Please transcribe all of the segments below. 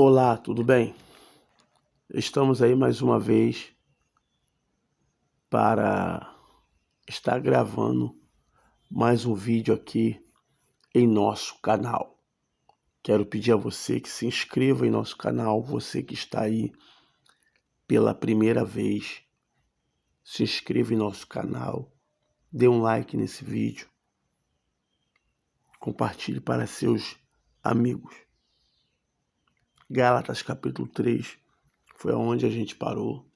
Olá, tudo bem? Estamos aí mais uma vez para estar gravando mais um vídeo aqui em nosso canal. Quero pedir a você que se inscreva em nosso canal, você que está aí pela primeira vez, se inscreva em nosso canal, dê um like nesse vídeo, compartilhe para seus amigos. Gálatas capítulo 3 foi onde a gente parou.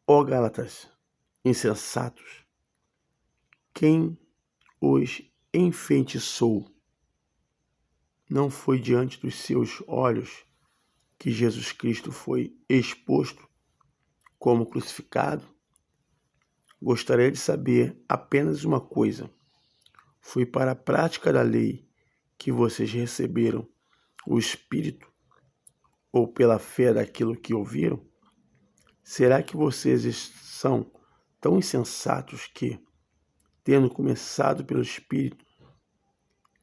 Ó Gálatas, insensatos, quem os enfeitiçou? Não foi diante dos seus olhos que Jesus Cristo foi exposto como crucificado? Gostaria de saber apenas uma coisa: foi para a prática da lei que vocês receberam o Espírito ou pela fé daquilo que ouviram? Será que vocês são tão insensatos que, tendo começado pelo Espírito,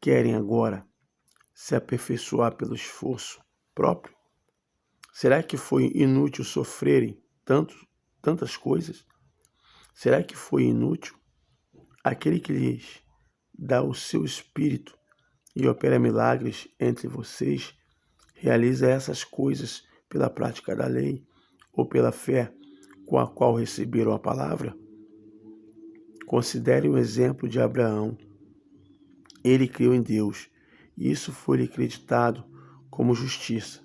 querem agora se aperfeiçoar pelo esforço próprio? Será que foi inútil sofrerem tantas coisas? Será que foi inútil? Aquele que lhes dá o seu Espírito e opera milagres entre vocês, realiza essas coisas pela prática da lei ou pela fé com a qual receberam a palavra? Considere o exemplo de Abraão. Ele creu em Deus, e isso foi-lhe acreditado como justiça.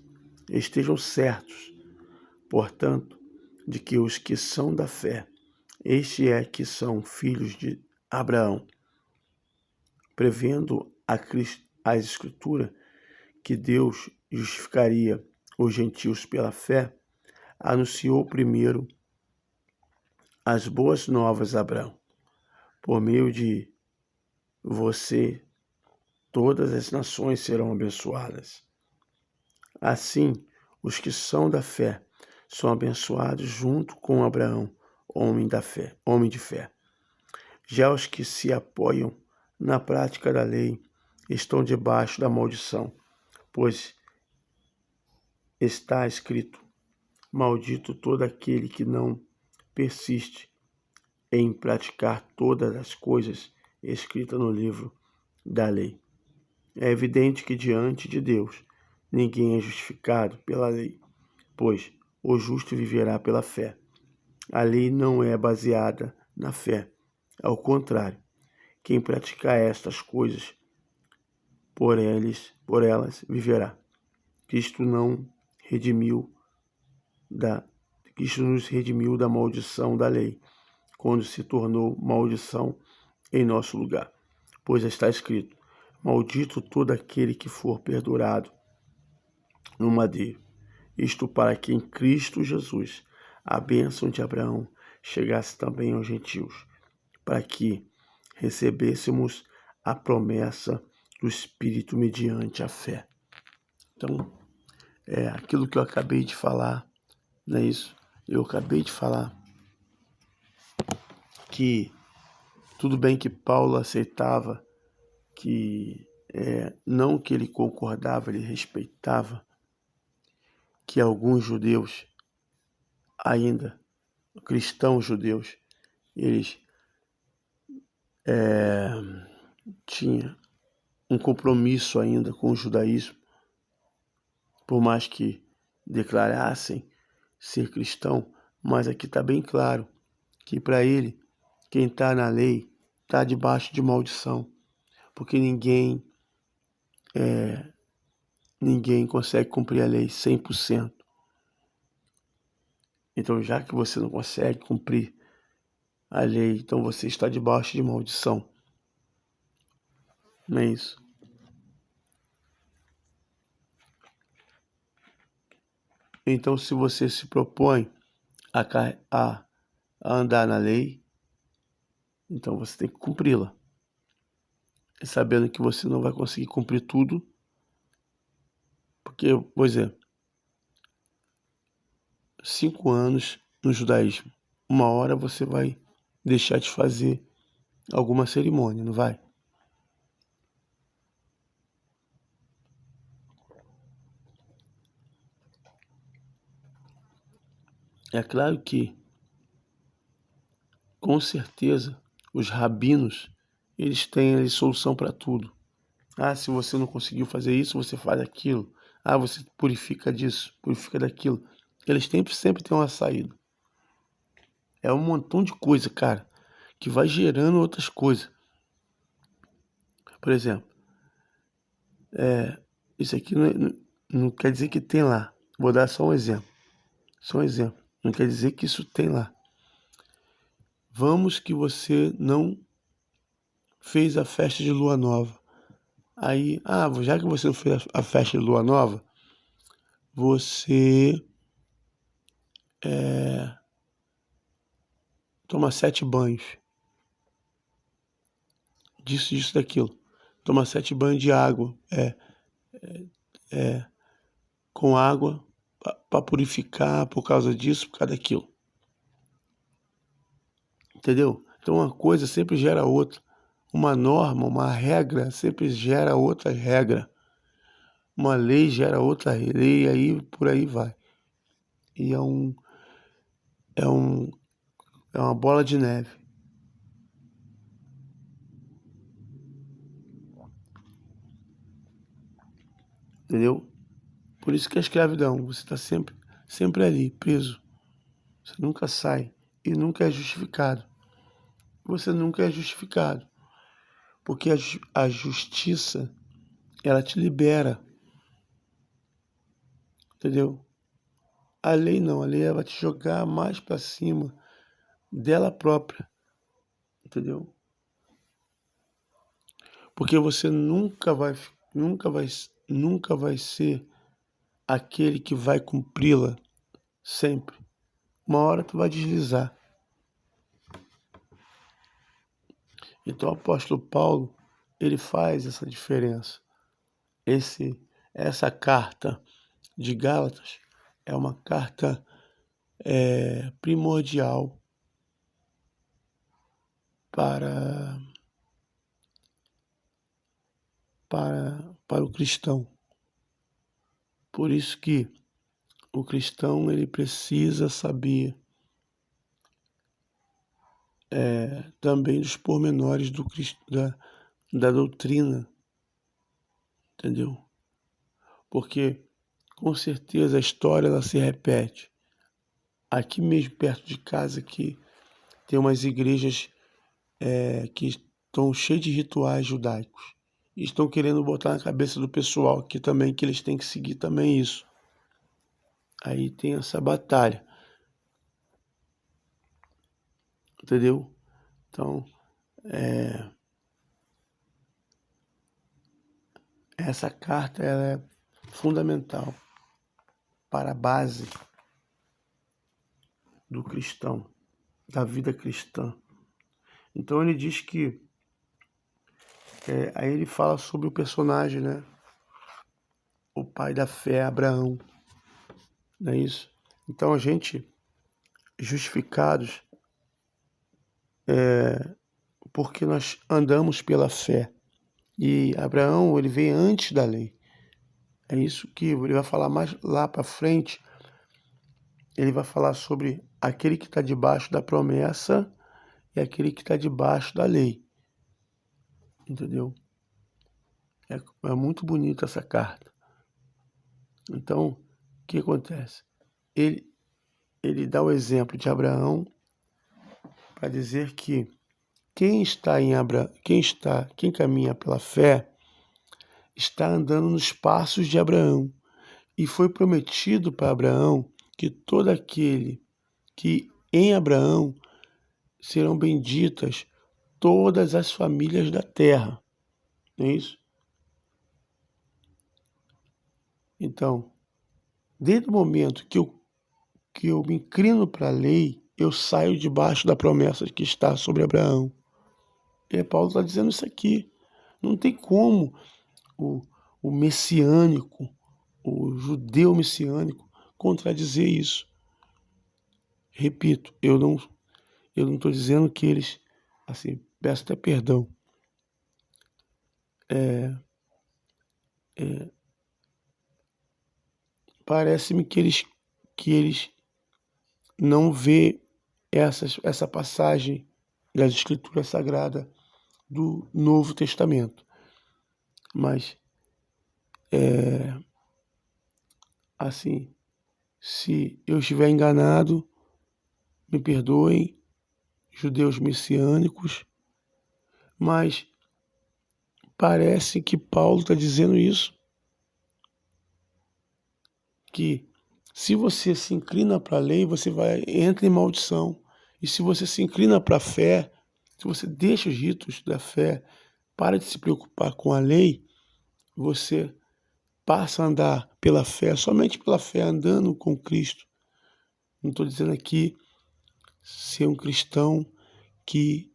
Estejam certos, portanto, de que os que são da fé, este é que são filhos de Abraão. Prevendo a Escritura que Deus justificaria os gentios pela fé, anunciou primeiro as boas novas a Abraão. Por meio de você, todas as nações serão abençoadas. Assim, os que são da fé são abençoados junto com Abraão, homem de fé. Já os que se apoiam na prática da lei estão debaixo da maldição, pois está escrito: maldito todo aquele que não persiste em praticar todas as coisas escritas no livro da lei. É evidente que diante de Deus ninguém é justificado pela lei, pois o justo viverá pela fé. A lei não é baseada na fé. Ao contrário, quem praticar estas coisas, por elas viverá. Cristo nos redimiu da maldição da lei, quando se tornou maldição em nosso lugar. Pois está escrito: maldito todo aquele que for pendurado no madeiro. Isto para que em Cristo Jesus a bênção de Abraão chegasse também aos gentios, para que recebêssemos a promessa do Espírito mediante a fé. Então, aquilo que eu acabei de falar, não é isso? Eu acabei de falar que tudo bem que Paulo aceitava que não que ele concordava, ele respeitava que alguns judeus, ainda cristãos judeus, eles tinham um compromisso ainda com o judaísmo, por mais que declarassem ser cristão, mas aqui está bem claro que para ele, quem está na lei está debaixo de maldição, porque ninguém consegue cumprir a lei 100%. Então, já que você não consegue cumprir a lei, então você está debaixo de maldição. Não é isso? Então, se você se propõe a andar na lei, então você tem que cumpri-la. E sabendo que você não vai conseguir cumprir tudo, porque, por exemplo, 5 anos no judaísmo, uma hora você vai deixar de fazer alguma cerimônia, não vai? É claro que, com certeza, os rabinos, eles têm ali solução para tudo. Ah, se você não conseguiu fazer isso, você faz aquilo. Ah, você purifica disso, purifica daquilo. Eles sempre têm uma saída. É um montão de coisa, cara, que vai gerando outras coisas. Por exemplo, isso aqui não quer dizer que tem lá. Vou dar só um exemplo. Só um exemplo. Não quer dizer que isso tem lá. Vamos que você não fez a festa de lua nova. Aí, já que você não fez a festa de lua nova, você toma 7 banhos. Disso, daquilo. Toma 7 banhos de água. Com água para purificar por causa disso, por causa daquilo. Entendeu? Então uma coisa sempre gera outra. Uma norma, uma regra sempre gera outra regra. Uma lei gera outra lei, aí por aí vai. E é um, é uma bola de neve. Entendeu? Por isso que a escravidão, você está sempre ali, preso. Você nunca sai e nunca é justificado. Você nunca é justificado. Porque a justiça, ela te libera. Entendeu? A lei não, a lei ela vai te jogar mais para cima dela própria. Entendeu? Porque você nunca vai ser aquele que vai cumpri-la sempre. Uma hora tu vai deslizar. Então o apóstolo Paulo, ele faz essa diferença. Essa carta de Gálatas é uma carta primordial para, para o cristão. Por isso que o cristão ele precisa saber também dos pormenores da doutrina, entendeu? Porque com certeza a história ela se repete. Aqui mesmo perto de casa aqui tem umas igrejas que estão cheias de rituais judaicos. E estão querendo botar na cabeça do pessoal aqui também que eles têm que seguir também isso. Aí tem essa batalha, entendeu? Então, essa carta ela é fundamental para a base do cristão, da vida cristã. Então ele diz que aí ele fala sobre o personagem, né? O pai da fé, Abraão, não é isso? Então a gente, justificados, porque nós andamos pela fé. E Abraão, ele veio antes da lei. É isso que ele vai falar mais lá para frente. Ele vai falar sobre aquele que está debaixo da promessa e aquele que está debaixo da lei. Entendeu? É muito bonita essa carta. Então, o que acontece? Ele dá o exemplo de Abraão para dizer que quem caminha pela fé está andando nos passos de Abraão. E foi prometido para Abraão que todo aquele que em Abraão serão benditas todas as famílias da terra. Não é isso? Então, desde o momento que eu me inclino para a lei, eu saio debaixo da promessa que está sobre Abraão. E Paulo está dizendo isso aqui. Não tem como o, o messiânico, o judeu messiânico, contradizer isso. Repito, eu não estou dizendo que eles, assim, peço até perdão, parece-me que eles não vê essa passagem das Escrituras Sagradas do Novo Testamento. Mas, assim, se eu estiver enganado, me perdoem, judeus messiânicos, mas parece que Paulo está dizendo isso, que se você se inclina para a lei, você entra em maldição. E se você se inclina para a fé, se você deixa os ritos da fé, para de se preocupar com a lei, você passa a andar pela fé, somente pela fé, andando com Cristo. Não estou dizendo aqui ser um cristão que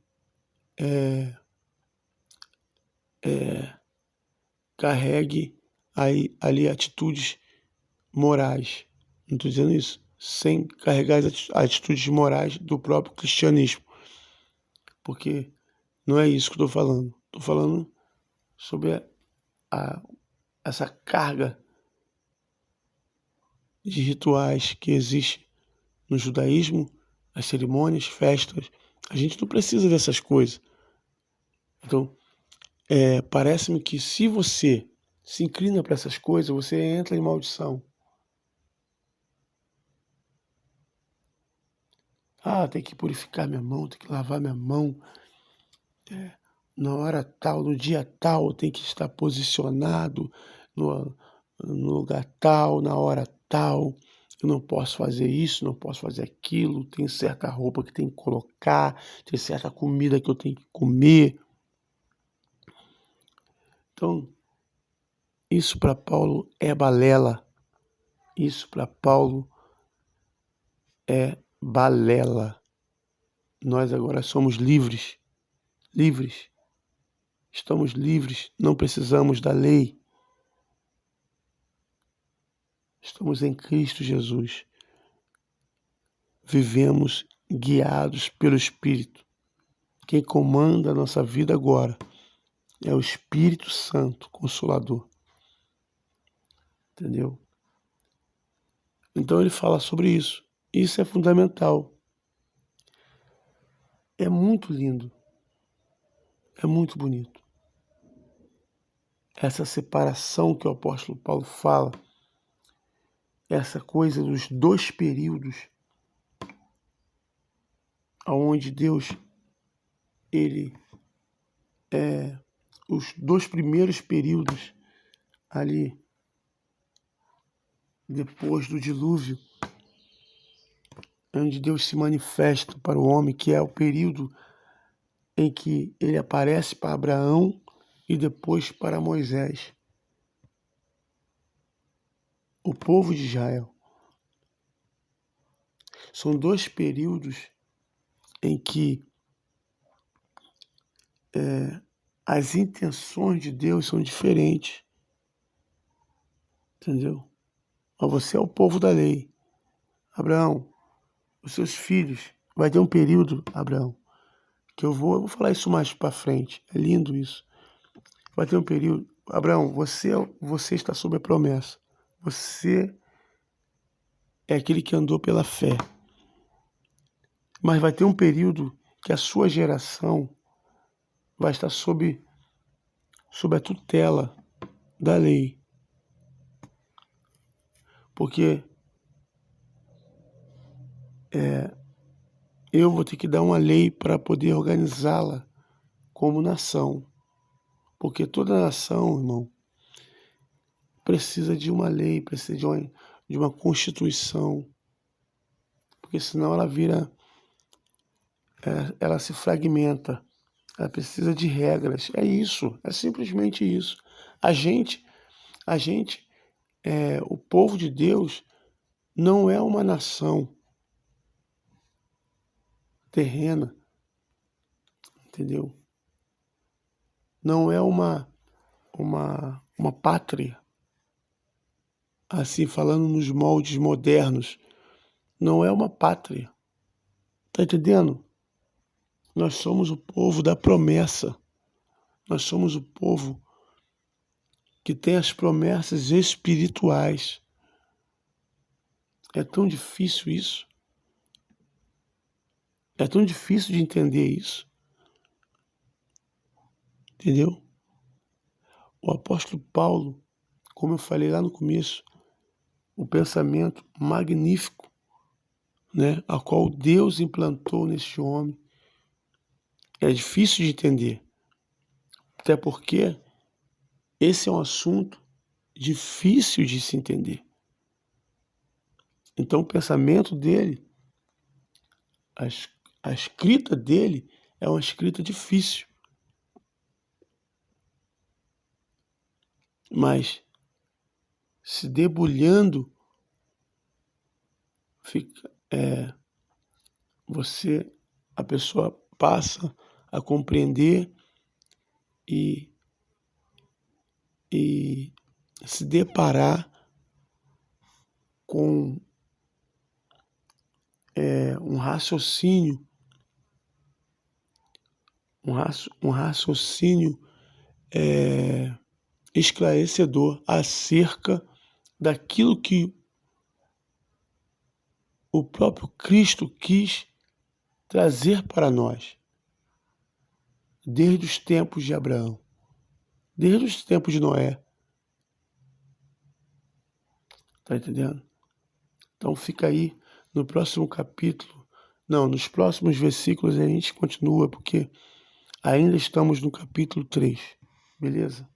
carregue ali atitudes morais. Não estou dizendo isso. Sem carregar as atitudes morais do próprio cristianismo. Porque não é isso que estou falando. Estou falando sobre essa carga de rituais que existe no judaísmo, as cerimônias, festas. A gente não precisa dessas coisas. Então, parece-me que se você se inclina para essas coisas, você entra em maldição. Tem que purificar minha mão, tem que lavar minha mão. Na hora tal, no dia tal, tem que estar posicionado no lugar tal, na hora tal. Eu não posso fazer isso, não posso fazer aquilo. Tem certa roupa que tem que colocar, tem certa comida que eu tenho que comer. Então, isso para Paulo é balela. Isso para Paulo é balela. Nós agora somos livres. Livres. Estamos livres, não precisamos da lei. Estamos em Cristo Jesus. Vivemos guiados pelo Espírito. Quem comanda a nossa vida agora é o Espírito Santo, Consolador. Entendeu? Então ele fala sobre isso. Isso é fundamental. É muito lindo. É muito bonito. Essa separação que o apóstolo Paulo fala, essa coisa dos dois períodos, onde Deus, os dois primeiros períodos ali, depois do dilúvio, onde Deus se manifesta para o homem, que é o período em que ele aparece para Abraão e depois para Moisés, o povo de Israel. São dois períodos em que as intenções de Deus são diferentes. Entendeu? Mas você é o povo da lei. Abraão, os seus filhos, vai ter um período, Abraão, que eu vou falar isso mais para frente. É lindo isso. Vai ter um período. Abraão, você está sob a promessa. Você é aquele que andou pela fé. Mas vai ter um período que a sua geração vai estar sob a tutela da lei. Porque eu vou ter que dar uma lei para poder organizá-la como nação. Porque toda nação, irmão, precisa de uma lei, precisa de uma constituição. Porque senão ela se fragmenta. Ela precisa de regras. É isso, é simplesmente isso. A gente, o povo de Deus, não é uma nação terrena, entendeu? Não é uma pátria, assim falando nos moldes modernos, não é uma pátria. Tá entendendo? Nós somos o povo da promessa. Nós somos o povo que tem as promessas espirituais. É tão difícil isso. É tão difícil de entender isso. Entendeu? O apóstolo Paulo, como eu falei lá no começo, o pensamento magnífico, né, a qual Deus implantou neste homem, é difícil de entender. Até porque esse é um assunto difícil de se entender. Então o pensamento dele, a escrita dele é uma escrita difícil. Mas se debulhando, fica, a pessoa passa a compreender e se deparar com um raciocínio, esclarecedor acerca daquilo que o próprio Cristo quis trazer para nós, desde os tempos de Abraão, desde os tempos de Noé. Tá entendendo? Então fica aí no próximo capítulo. Não, nos próximos versículos a gente continua, porque ainda estamos no capítulo 3. Beleza?